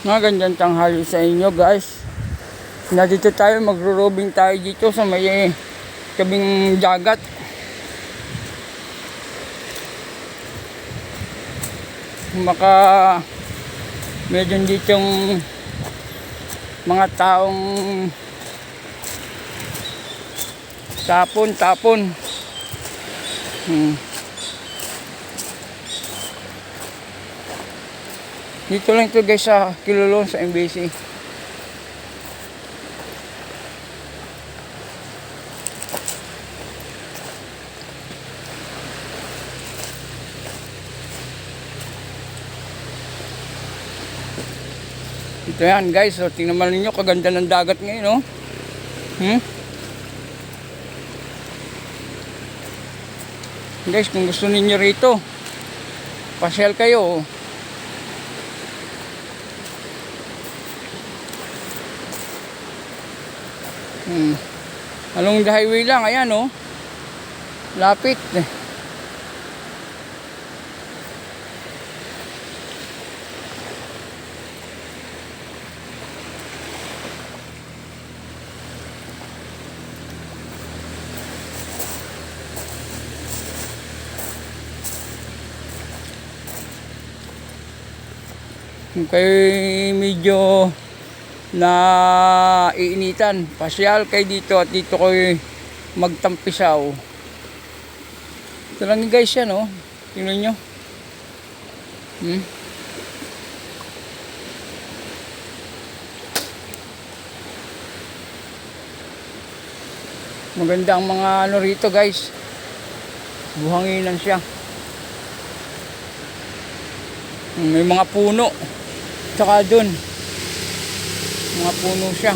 Magandang tanghali sa inyo guys. Nandito tayo, magro-robing tayo dito sa may tabing dagat. Maka medyo ditong mga taong tapon. Dito lang ito guys sa Kilolong sa MBC. Ito yan guys, so tingnan mo ninyo, kaganda ng dagat ngayon, no? Guys, kung gusto ninyo rito, pasyal kayo. Along the highway lang, ayan, oh. Lapit. Kay medyo na iinitan, pasyal kay dito at dito ko'y magtampisaw. Ito lang guys yan, oh. Tingnan nyo. Maganda ang mga ano rito guys, buhanginan siya. May mga puno, tsaka dun mga puno siya.